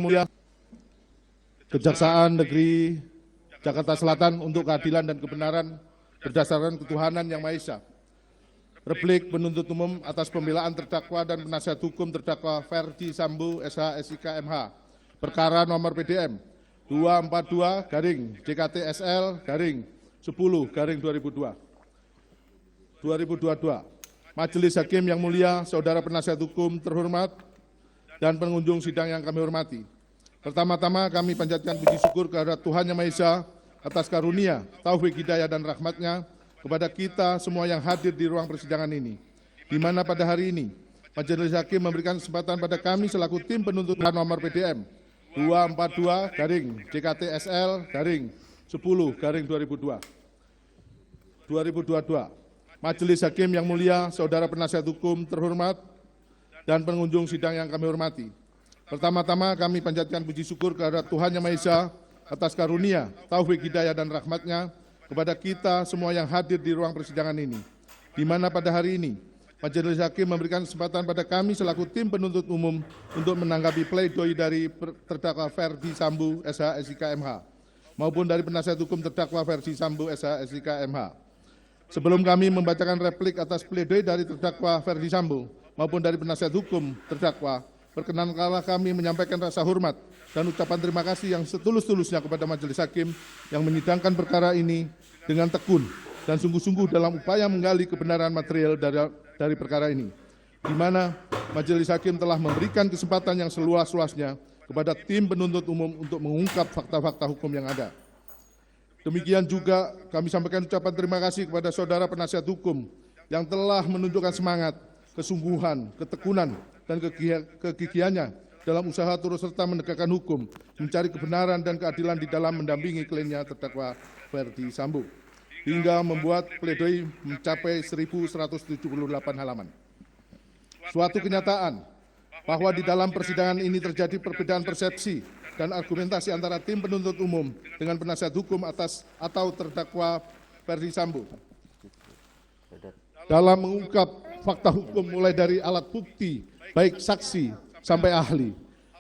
Mulia Kejaksaan Negeri Jakarta Selatan untuk keadilan dan kebenaran berdasarkan ketuhanan yang Maha Esa. Replik penuntut umum atas pembelaan terdakwa dan penasihat hukum terdakwa Ferdi Sambo SH SIK MH. Perkara nomor PDM 242-JKT-SL-10-2022. Majelis Hakim yang mulia, saudara penasihat hukum terhormat, dan pengunjung sidang yang kami hormati. Pertama-tama kami panjatkan puji syukur kehadirat Tuhan Yang Maha Esa atas karunia, taufik, hidayah, dan rahmat-Nya kepada kita semua yang hadir di ruang persidangan ini, di mana pada hari ini Majelis Hakim memberikan kesempatan pada kami selaku tim penuntut nomor PDM 242-JKT-SL-10-2022. Majelis Hakim yang mulia, saudara penasihat hukum terhormat, dan pengunjung sidang yang kami hormati. Pertama-tama kami panjatkan puji syukur kehadirat Tuhan Yang Maha Esa atas karunia, taufik, hidayah, dan rahmat-Nya kepada kita semua yang hadir di ruang persidangan ini, di mana pada hari ini Majelis Hakim memberikan kesempatan pada kami selaku tim penuntut umum untuk menanggapi pledoi dari terdakwa Ferdi Sambo SH SIK MH maupun dari penasihat hukum terdakwa Ferdi Sambo SH SIK MH. Sebelum kami membacakan replik atas pledoi dari terdakwa Ferdi Sambo maupun dari penasihat hukum terdakwa, perkenankanlah kami menyampaikan rasa hormat dan ucapan terima kasih yang setulus-tulusnya kepada Majelis Hakim yang menyidangkan perkara ini dengan tekun dan sungguh-sungguh dalam upaya menggali kebenaran material dari perkara ini, di mana Majelis Hakim telah memberikan kesempatan yang seluas-luasnya kepada tim penuntut umum untuk mengungkap fakta-fakta hukum yang ada. Demikian juga kami sampaikan ucapan terima kasih kepada saudara penasihat hukum yang telah menunjukkan semangat, kesungguhan, ketekunan, dan kegigihannya dalam usaha turut serta menegakkan hukum, mencari kebenaran dan keadilan di dalam mendampingi kliennya terdakwa Ferdi Sambo, hingga membuat pledoi mencapai 1.178 halaman. Suatu kenyataan bahwa di dalam persidangan ini terjadi perbedaan persepsi dan argumentasi antara tim penuntut umum dengan penasihat hukum atas atau terdakwa Ferdi Sambo dalam mengungkap fakta hukum mulai dari alat bukti, baik saksi sampai ahli.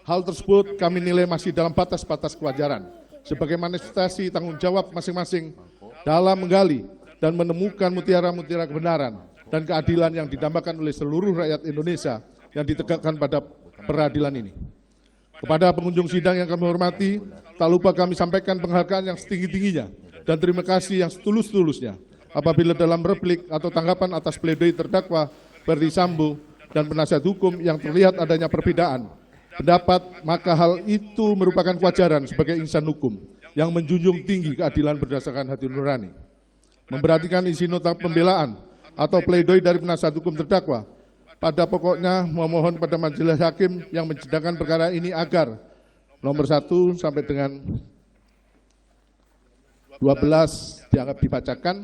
Hal tersebut kami nilai masih dalam batas-batas kewajaran sebagai manifestasi tanggung jawab masing-masing dalam menggali dan menemukan mutiara-mutiara kebenaran dan keadilan yang didambakan oleh seluruh rakyat Indonesia yang ditegakkan pada peradilan ini. Kepada pengunjung sidang yang kami hormati, tak lupa kami sampaikan penghargaan yang setinggi-tingginya dan terima kasih yang setulus-tulusnya apabila dalam replik atau tanggapan atas pledoi terdakwa Ferdi Sambo dan penasihat hukum yang terlihat adanya perbedaan pendapat, maka hal itu merupakan kewajaran sebagai insan hukum yang menjunjung tinggi keadilan berdasarkan hati nurani. Memperhatikan isi nota pembelaan atau pledoi dari penasihat hukum terdakwa, pada pokoknya memohon pada Majelis Hakim yang mensidangkan perkara ini agar nomor 1 sampai dengan 12 dianggap dibacakan,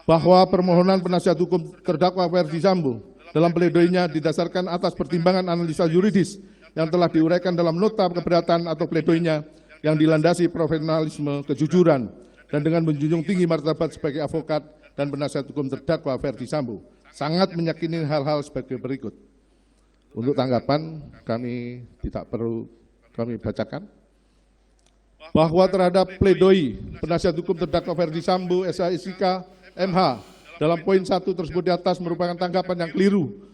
bahwa permohonan penasihat hukum terdakwa Ferdi Sambo dalam pledoinya didasarkan atas pertimbangan analisa yuridis yang telah diuraikan dalam nota keberatan atau pledoinya yang dilandasi profesionalisme, kejujuran, dan dengan menjunjung tinggi martabat sebagai avokat dan penasihat hukum terdakwa Ferdi Sambo sangat meyakini hal-hal sebagai berikut. Untuk tanggapan kami tidak perlu kami bacakan. Bahwa terhadap pledoi penasihat hukum terdakwa Ferdi Sambo SH SIK MH dalam poin 1 tersebut di atas merupakan tanggapan yang keliru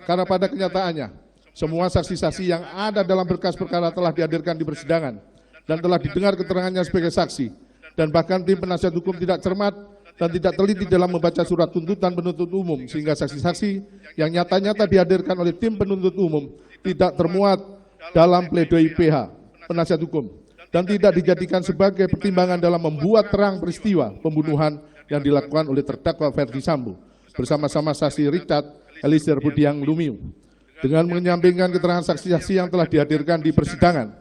karena pada kenyataannya semua saksi-saksi yang ada dalam berkas perkara telah dihadirkan di persidangan dan telah didengar keterangannya sebagai saksi, dan bahkan tim penasihat hukum tidak cermat dan tidak teliti dalam membaca surat tuntutan penuntut umum sehingga saksi-saksi yang nyata-nyata dihadirkan oleh tim penuntut umum tidak termuat dalam pledoi PH penasihat hukum dan tidak dijadikan sebagai pertimbangan dalam membuat terang peristiwa pembunuhan yang dilakukan oleh terdakwa Ferdi Sambo bersama-sama saksi Richard Eliezer Budiang Lumiu, dengan menyampingkan keterangan saksi-saksi yang telah dihadirkan di persidangan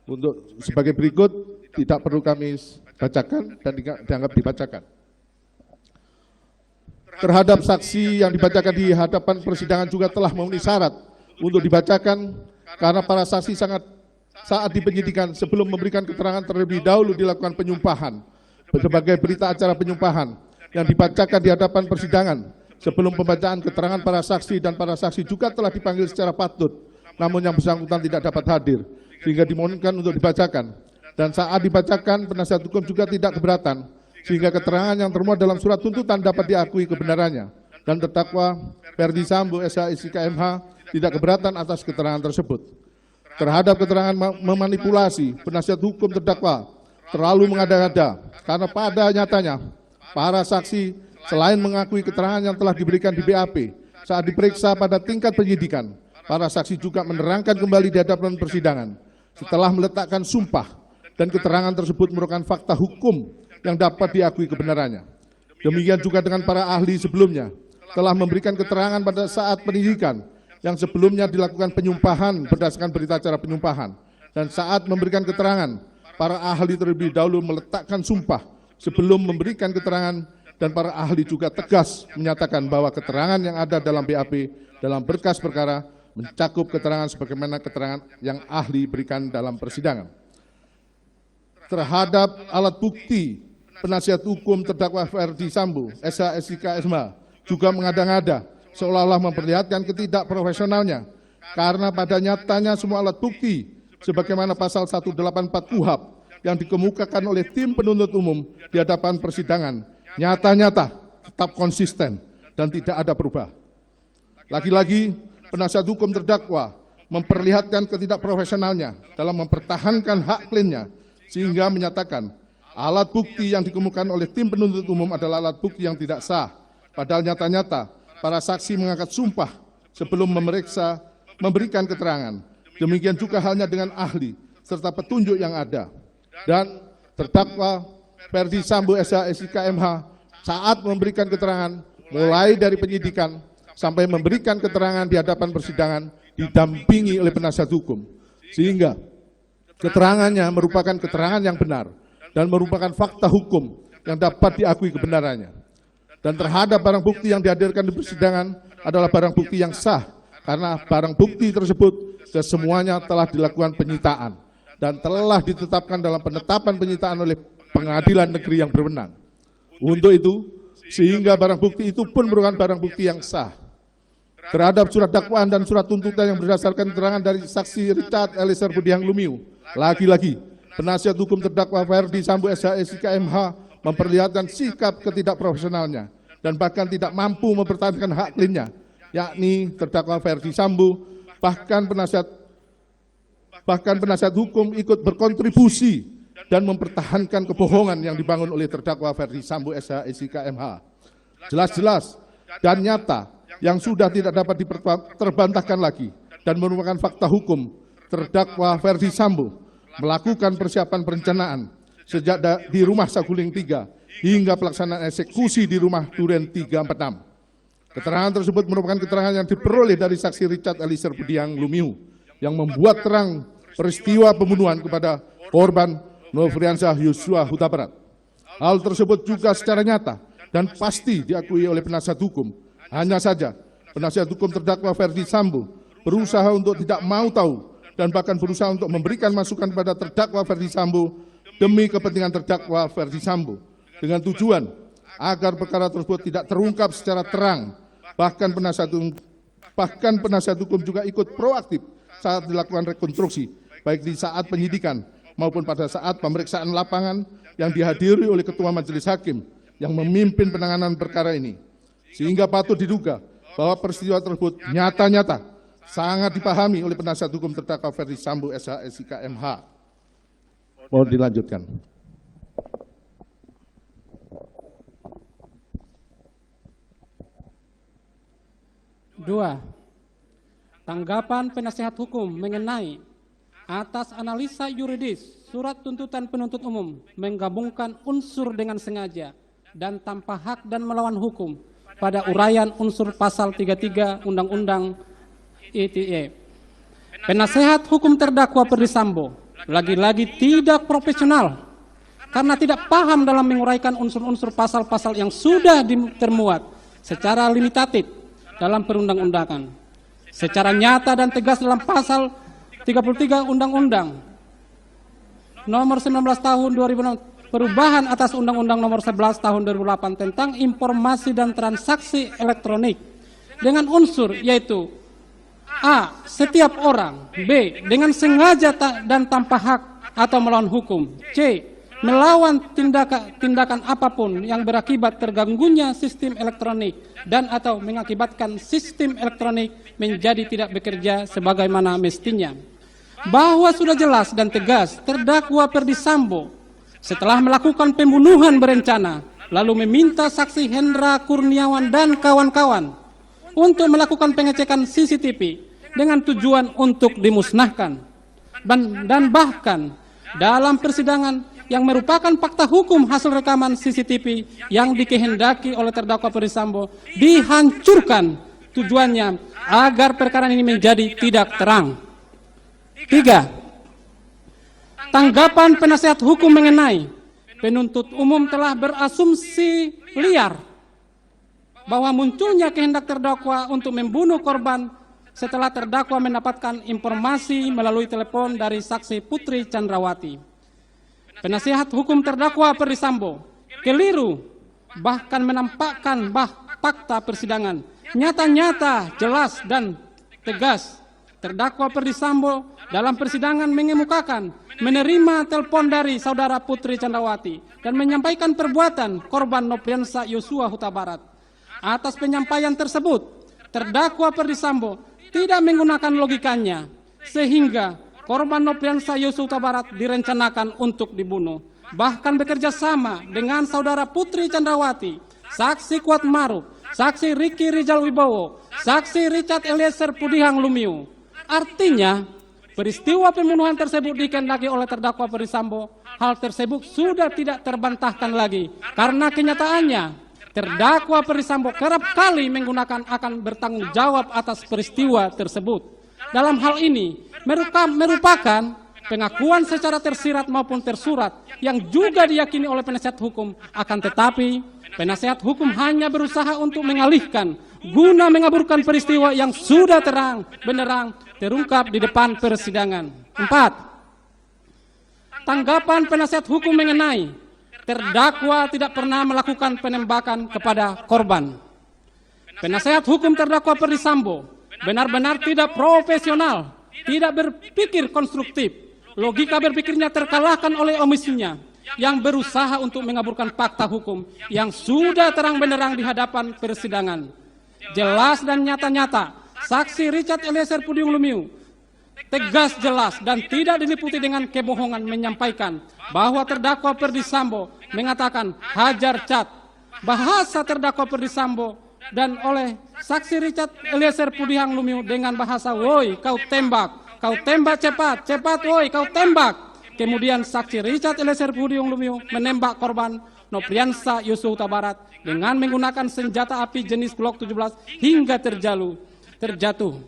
untuk sebagai berikut, tidak perlu kami bacakan dan dianggap dibacakan. Terhadap saksi yang dibacakan di hadapan persidangan juga telah memenuhi syarat untuk dibacakan karena para saksi saat di penyidikan sebelum memberikan keterangan terlebih dahulu dilakukan penyumpahan sebagai berita acara penyumpahan yang dibacakan di hadapan persidangan sebelum pembacaan keterangan para saksi dan para saksi juga telah dipanggil secara patut, namun yang bersangkutan tidak dapat hadir, sehingga dimohonkan untuk dibacakan. Dan saat dibacakan, penasihat hukum juga tidak keberatan, sehingga keterangan yang termuat dalam surat tuntutan dapat diakui kebenarannya. Dan terdakwa Ferdi Sambo SH SIK MH tidak keberatan atas keterangan tersebut. Terhadap keterangan memanipulasi, penasihat hukum terdakwa terlalu mengada-ngada, karena pada nyatanya para saksi selain mengakui keterangan yang telah diberikan di BAP saat diperiksa pada tingkat penyidikan, para saksi juga menerangkan kembali di hadapan persidangan setelah meletakkan sumpah, dan keterangan tersebut merupakan fakta hukum yang dapat diakui kebenarannya. Demikian juga dengan para ahli sebelumnya telah memberikan keterangan pada saat penyidikan yang sebelumnya dilakukan penyumpahan berdasarkan berita acara penyumpahan, dan saat memberikan keterangan para ahli terlebih dahulu meletakkan sumpah sebelum memberikan keterangan, dan para ahli juga tegas menyatakan bahwa keterangan yang ada dalam BAP dalam berkas perkara mencakup keterangan sebagaimana keterangan yang ahli berikan dalam persidangan. Terhadap alat bukti, penasihat hukum terdakwa Ferdi Sambo SH SIK MH juga mengada-ngada seolah-olah memperlihatkan ketidakprofesionalnya, karena pada nyatanya semua alat bukti sebagaimana pasal 184 KUHP yang dikemukakan oleh tim penuntut umum di hadapan persidangan nyata-nyata tetap konsisten dan tidak ada perubahan. Lagi-lagi, penasihat hukum terdakwa memperlihatkan ketidakprofesionalnya dalam mempertahankan hak kliennya, sehingga menyatakan alat bukti yang dikemukakan oleh tim penuntut umum adalah alat bukti yang tidak sah, padahal nyata-nyata para saksi mengangkat sumpah sebelum memeriksa memberikan keterangan. Demikian juga halnya dengan ahli serta petunjuk yang ada. Dan terdakwa Ferdi Sambo SH SIK MH saat memberikan keterangan mulai dari penyidikan sampai memberikan keterangan di hadapan persidangan didampingi oleh penasihat hukum, sehingga keterangannya merupakan keterangan yang benar dan merupakan fakta hukum yang dapat diakui kebenarannya. Dan terhadap barang bukti yang dihadirkan di persidangan adalah barang bukti yang sah, karena barang bukti tersebut kesemuanya telah dilakukan penyitaan dan telah ditetapkan dalam penetapan penyitaan oleh pengadilan negeri yang berwenang. Untuk itu, sehingga barang bukti itu pun merupakan barang bukti yang sah. Terhadap surat dakwaan dan surat tuntutan yang berdasarkan keterangan dari saksi Richard Eliezer Budiang Lumiu, lagi-lagi penasihat hukum terdakwa Ferdi Sambo SH SIK MH memperlihatkan sikap ketidakprofesionalnya dan bahkan tidak mampu mempertahankan hak kliennya, yakni terdakwa Ferdi Sambo. Bahkan penasihat hukum ikut berkontribusi dan mempertahankan kebohongan yang dibangun oleh terdakwa Ferdi Sambo SH SIK MH. Jelas-jelas dan nyata yang sudah tidak dapat terbantahkan lagi dan merupakan fakta hukum, terdakwa Ferdi Sambo melakukan persiapan perencanaan sejak di rumah Saguling 3 hingga pelaksanaan eksekusi di rumah Duren 346. Keterangan tersebut merupakan keterangan yang diperoleh dari saksi Richard Eliezer Budiang Lumiu yang membuat terang peristiwa pembunuhan kepada korban Nofriansyah Yosua Huta Barat. Hal tersebut juga secara nyata dan pasti diakui oleh penasihat hukum. Hanya saja penasihat hukum terdakwa Ferdi Sambo berusaha untuk tidak mau tahu dan bahkan berusaha untuk memberikan masukan kepada terdakwa Ferdi Sambo demi kepentingan terdakwa Ferdi Sambo dengan tujuan agar perkara tersebut tidak terungkap secara terang. Bahkan penasihat hukum juga ikut proaktif saat dilakukan rekonstruksi, baik di saat penyidikan maupun pada saat pemeriksaan lapangan yang dihadiri oleh Ketua Majelis Hakim yang memimpin penanganan perkara ini. Sehingga patut diduga bahwa peristiwa tersebut nyata-nyata sangat dipahami oleh penasihat hukum terdakwa Ferdi Sambo SH SIK MH. Mohon dilanjutkan. Dua, tanggapan penasihat hukum mengenai atas analisa yuridis surat tuntutan penuntut umum menggabungkan unsur dengan sengaja dan tanpa hak dan melawan hukum pada uraian unsur pasal 33 Undang-Undang ITE. Penasehat hukum terdakwa Ferdi Sambo lagi-lagi tidak profesional karena tidak paham dalam menguraikan unsur-unsur pasal-pasal yang sudah termuat secara limitatif dalam perundang-undangan, secara nyata dan tegas dalam pasal 33 Undang-Undang nomor 19 tahun 2006 perubahan atas Undang-Undang Nomor 11 Tahun 2008 tentang informasi dan transaksi elektronik dengan unsur yaitu A. Setiap orang. B. Dengan sengaja dan tanpa hak atau melawan hukum. C. Melawan tindakan apapun yang berakibat terganggunya sistem elektronik dan atau mengakibatkan sistem elektronik menjadi tidak bekerja sebagaimana mestinya. Bahwa sudah jelas dan tegas terdakwa Ferdy Sambo setelah melakukan pembunuhan berencana lalu meminta saksi Hendra Kurniawan dan kawan-kawan untuk melakukan pengecekan CCTV dengan tujuan untuk dimusnahkan. Dan bahkan dalam persidangan yang merupakan fakta hukum hasil rekaman CCTV yang dikehendaki oleh terdakwa Ferdy Sambo dihancurkan tujuannya agar perkara ini menjadi tidak terang. 3. Tanggapan penasihat hukum mengenai penuntut umum telah berasumsi liar bahwa munculnya kehendak terdakwa untuk membunuh korban setelah terdakwa mendapatkan informasi melalui telepon dari saksi Putri Chandrawati. Penasihat hukum terdakwa Ferdy Sambo keliru bahkan menampakkan fakta persidangan nyata-nyata, jelas dan tegas. Terdakwa Ferdy Sambo dalam persidangan mengemukakan menerima telepon dari saudara Putri Chandrawati dan menyampaikan perbuatan korban Nopriansa Yosua Huta Barat. Atas penyampaian tersebut, terdakwa Ferdy Sambo tidak menggunakan logikanya sehingga korban Nopriansa Yosua Huta Barat direncanakan untuk dibunuh. Bahkan bekerja sama dengan saudara Putri Chandrawati, saksi Kuat Maruf, saksi Ricky Rijal Wibowo, saksi Richard Eliezer Pudihang Lumiu. Artinya, peristiwa pembunuhan tersebut dikehendaki oleh terdakwa Ferdy Sambo. Hal tersebut sudah tidak terbantahkan lagi karena kenyataannya terdakwa Ferdy Sambo kerap kali menggunakan akan bertanggung jawab atas peristiwa tersebut. Dalam hal ini merupakan pengakuan secara tersirat maupun tersurat yang juga diyakini oleh penasihat hukum. Akan tetapi penasihat hukum hanya berusaha untuk mengalihkan guna mengaburkan peristiwa yang sudah terang benderang terungkap di depan persidangan. 4. Tanggapan penasihat hukum mengenai terdakwa tidak pernah melakukan penembakan kepada korban. Penasihat hukum terdakwa Ferdy Sambo benar-benar tidak profesional, tidak berpikir konstruktif. Logika berpikirnya terkalahkan oleh omisinya yang berusaha untuk mengaburkan fakta hukum yang sudah terang benderang di hadapan persidangan. Jelas dan nyata-nyata, saksi Richard Eliezer Pudihang Lumiu tegas, jelas, dan tidak diliputi dengan kebohongan menyampaikan bahwa terdakwa Ferdy Sambo mengatakan hajar cat. Bahasa terdakwa Ferdy Sambo dan oleh saksi Richard Eliezer Pudihang Lumiu dengan bahasa woi kau tembak cepat, cepat woi kau tembak. Kemudian saksi Richard Eliezer Pudihang Lumiu menembak korban Nopriansa Yosua Huta Barat dengan menggunakan senjata api jenis Glock 17 hingga terjatuh.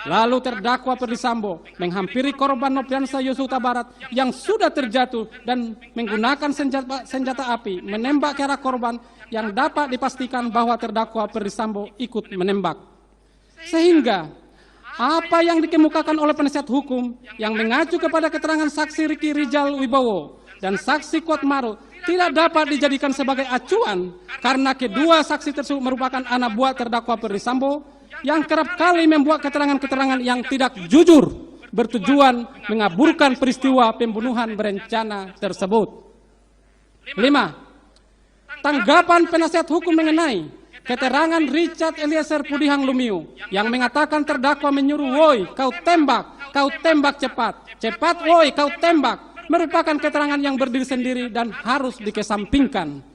Lalu terdakwa Ferdy Sambo menghampiri korban Nopriansa Yosua Huta Barat yang sudah terjatuh dan menggunakan senjata api menembak ke arah korban yang dapat dipastikan bahwa terdakwa Ferdy Sambo ikut menembak. Sehingga apa yang dikemukakan oleh penasihat hukum yang mengacu kepada keterangan saksi Ricky Rijal Wibowo dan saksi Kuat Maruf tidak dapat dijadikan sebagai acuan karena kedua saksi tersebut merupakan anak buah terdakwa Ferdy Sambo yang kerap kali membuat keterangan-keterangan yang tidak jujur bertujuan mengaburkan peristiwa pembunuhan berencana tersebut. 5. Tanggapan penasihat hukum mengenai keterangan Richard Eliezer Pudihang Lumiu yang mengatakan terdakwa menyuruh woi kau tembak cepat, cepat woi kau tembak merupakan keterangan yang berdiri sendiri dan harus dikesampingkan.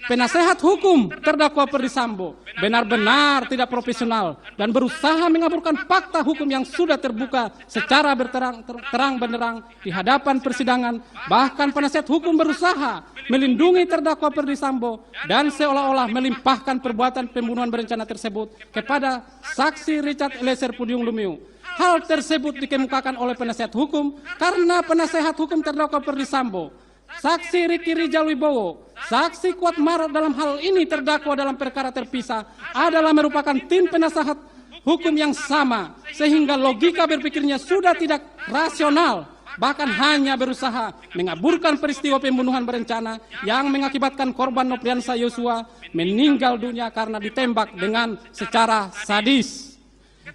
Penasehat hukum terdakwa Ferdy Sambo benar-benar tidak profesional dan berusaha mengaburkan fakta hukum yang sudah terbuka secara terang benderang di hadapan persidangan. Bahkan penasihat hukum berusaha melindungi terdakwa Ferdy Sambo dan seolah-olah melimpahkan perbuatan pembunuhan berencana tersebut kepada saksi Richard Eliezer Pudihang Lumiu. Hal tersebut dikemukakan oleh penasihat hukum karena penasihat hukum terdakwa Ferdy Sambo, saksi Ricky Rijal Wibowo, saksi Kuat Maruf dalam hal ini terdakwa dalam perkara terpisah adalah merupakan tim penasehat hukum yang sama sehingga logika berpikirnya sudah tidak rasional bahkan hanya berusaha mengaburkan peristiwa pembunuhan berencana yang mengakibatkan korban Nopriansa Yosua meninggal dunia karena ditembak dengan secara sadis.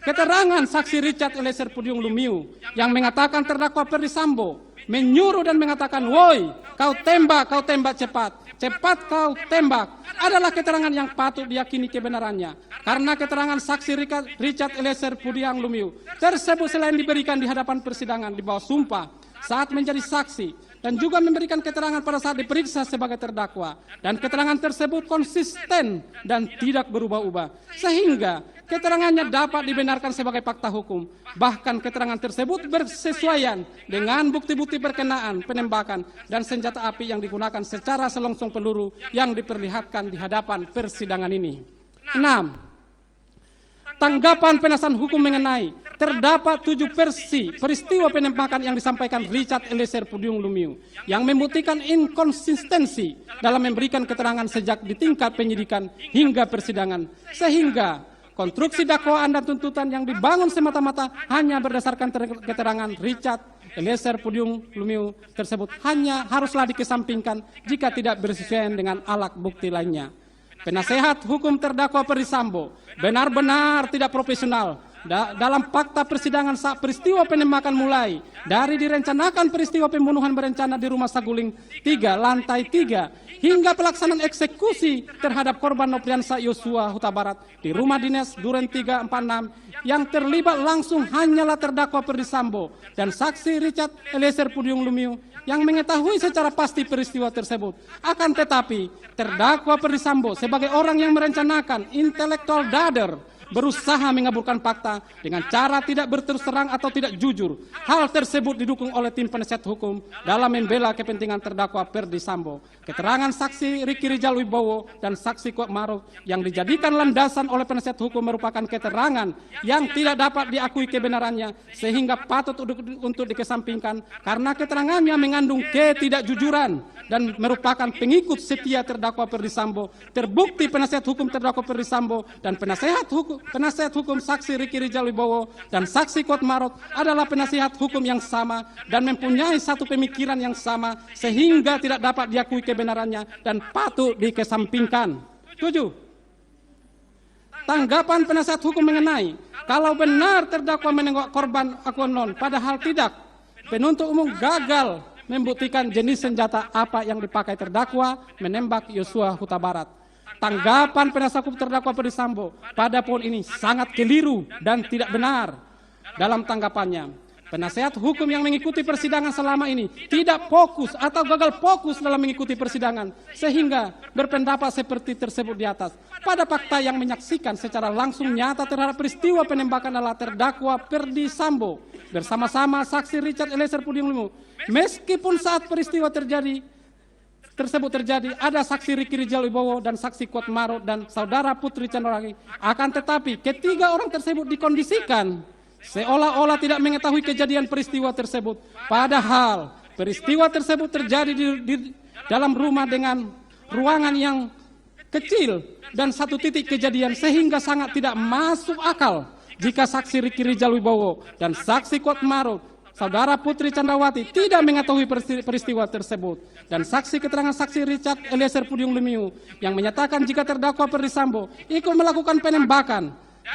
Keterangan saksi Richard Eliezer Pudium Lumiu yang mengatakan terdakwa Ferdy Sambo menyuruh dan mengatakan, "Woi, kau tembak cepat, cepat kau tembak," adalah keterangan yang patut diyakini kebenarannya. Karena keterangan saksi Richard Eliezer Pudium Lumiu tersebut selain diberikan di hadapan persidangan di bawah sumpah saat menjadi saksi dan juga memberikan keterangan pada saat diperiksa sebagai terdakwa, dan keterangan tersebut konsisten dan tidak berubah-ubah, sehingga keterangannya dapat dibenarkan sebagai fakta hukum. Bahkan keterangan tersebut bersesuaian dengan bukti-bukti berkenaan penembakan dan senjata api yang digunakan secara selongsong peluru yang diperlihatkan di hadapan persidangan ini. 6. Tanggapan penasihat hukum mengenai terdapat 7 versi peristiwa penembakan yang disampaikan Richard Eliezer Pudium Lumiu yang membuktikan inkonsistensi dalam memberikan keterangan sejak di tingkat penyidikan hingga persidangan, sehingga konstruksi dakwaan dan tuntutan yang dibangun semata-mata hanya berdasarkan keterangan Richard Eliezer Pudium Lumiu tersebut hanya haruslah dikesampingkan jika tidak bersesuaian dengan alat bukti lainnya. Penasehat hukum terdakwa Ferdy Sambo benar-benar tidak profesional dalam fakta persidangan saat peristiwa penembakan mulai dari direncanakan peristiwa pembunuhan berencana di Rumah Saguling 3 lantai 3 hingga pelaksanaan eksekusi terhadap korban Nopriansa Yosua Huta Barat di rumah dinas Duren 346 yang terlibat langsung hanyalah terdakwa Ferdy Sambo dan saksi Richard Eliezer Pudium Lumiu yang mengetahui secara pasti peristiwa tersebut. Akan tetapi terdakwa Ferdy Sambo sebagai orang yang merencanakan intelektual dader berusaha mengaburkan fakta dengan cara tidak berterus terang atau tidak jujur. Hal tersebut didukung oleh tim penasihat hukum dalam membela kepentingan terdakwa Ferdy Sambo. Keterangan saksi Riki Rijal Wibowo dan saksi Kuat Maruf yang dijadikan landasan oleh penasihat hukum merupakan keterangan yang tidak dapat diakui kebenarannya sehingga patut untuk dikesampingkan karena keterangannya mengandung ketidakjujuran dan merupakan pengikut setia terdakwa Ferdy Sambo. Terbukti penasihat hukum terdakwa Ferdy Sambo dan penasihat hukum saksi Riki Rijal Wibowo dan saksi Kuat Maruf adalah penasihat hukum yang sama dan mempunyai satu pemikiran yang sama sehingga tidak dapat diakui kebenarannya dan patut dikesampingkan. 7. Tanggapan penasihat hukum mengenai kalau benar terdakwa menengok korban akuanon padahal tidak, penuntut umum gagal membuktikan jenis senjata apa yang dipakai terdakwa menembak Yosua Huta Barat. Tanggapan penasihat hukum terdakwa Ferdy Sambo pada poin ini sangat keliru dan tidak benar. Dalam tanggapannya, penasihat hukum yang mengikuti persidangan selama ini tidak fokus atau gagal fokus dalam mengikuti persidangan sehingga berpendapat seperti tersebut di atas. Pada fakta yang menyaksikan secara langsung nyata terhadap peristiwa penembakan adalah terdakwa Ferdy Sambo bersama-sama saksi Richard Eliezer Pudium Lumiu. Meskipun saat peristiwa tersebut terjadi ada saksi Riki Rijal Wibowo dan saksi Kuat Maruf dan saudara Putri Chandrawati, akan tetapi ketiga orang tersebut dikondisikan seolah-olah tidak mengetahui kejadian peristiwa tersebut. Padahal peristiwa tersebut terjadi di dalam rumah dengan ruangan yang kecil dan satu titik kejadian sehingga sangat tidak masuk akal jika saksi Riki Rijal Wibowo dan saksi Kuat Maruf saudara Putri Chandrawati tidak mengetahui peristiwa tersebut dan saksi keterangan saksi Richard Eliezer Pudium Lumiu yang menyatakan jika terdakwa Ferdy Sambo ikut melakukan penembakan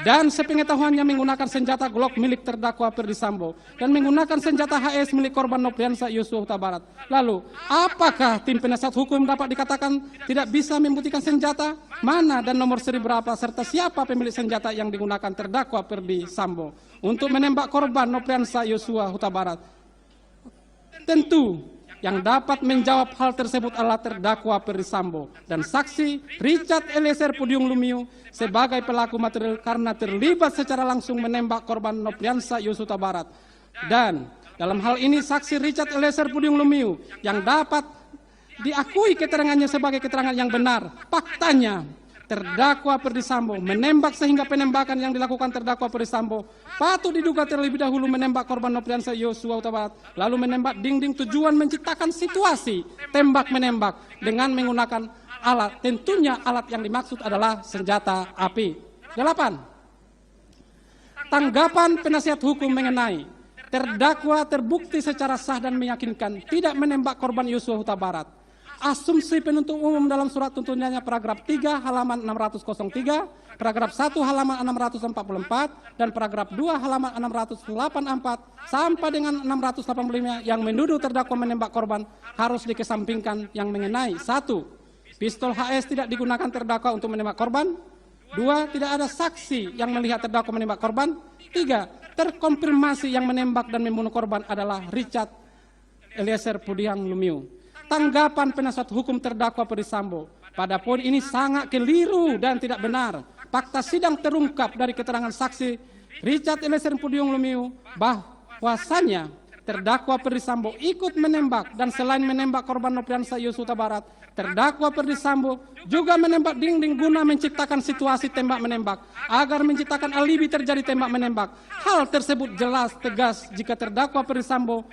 dan sepengetahuannya menggunakan senjata Glock milik terdakwa Ferdy Sambo dan menggunakan senjata HS milik korban Nopriansa Yosua Huta Barat. Lalu, apakah tim penasihat hukum dapat dikatakan tidak bisa membuktikan senjata mana dan nomor seri berapa serta siapa pemilik senjata yang digunakan terdakwa Ferdy Sambo untuk menembak korban Nopriansa Yosua Huta Barat? Tentu yang dapat menjawab hal tersebut adalah terdakwa Ferdy Sambo dan saksi Richard Eliezer Pudium Lumiu sebagai pelaku material karena terlibat secara langsung menembak korban Nopriansa Yosua Huta Barat. Dan dalam hal ini saksi Richard Eliezer Pudium Lumiu yang dapat diakui keterangannya sebagai keterangan yang benar. Faktanya terdakwa Ferdy Sambo menembak sehingga penembakan yang dilakukan terdakwa Ferdy Sambo patut diduga terlebih dahulu menembak korban Nopriansa Yosua Huta Barat lalu menembak dinding tujuan menciptakan situasi tembak-menembak dengan menggunakan alat. Tentunya alat yang dimaksud adalah senjata api. 8. Tanggapan penasihat hukum mengenai terdakwa terbukti secara sah dan meyakinkan tidak menembak korban Yosua Huta Barat. Asumsi penuntut umum dalam surat tuntutannya paragraf 3 halaman 603, paragraf 1 halaman 644, dan paragraf 2 halaman 684 sampai dengan 685 yang menuduh terdakwa menembak korban harus dikesampingkan yang mengenai 1. Pistol HS tidak digunakan terdakwa untuk menembak korban. 2. Tidak ada saksi yang melihat terdakwa menembak korban. 3. Terkonfirmasi yang menembak dan membunuh korban adalah Richard Eliezer Pudiang Lumiu. Tanggapan penasihat hukum terdakwa Perdisambo, pada poin ini sangat keliru dan tidak benar. Fakta sidang terungkap dari keterangan saksi Richard Eliezer Pudiang Lumiu bahwasannya terdakwa Perdisambo ikut menembak dan selain menembak korban Nopriansa Yosua Huta Barat, terdakwa Perdisambo juga menembak dinding guna menciptakan situasi tembak-menembak agar menciptakan alibi terjadi tembak-menembak. Hal tersebut jelas tegas jika terdakwa Perdisambo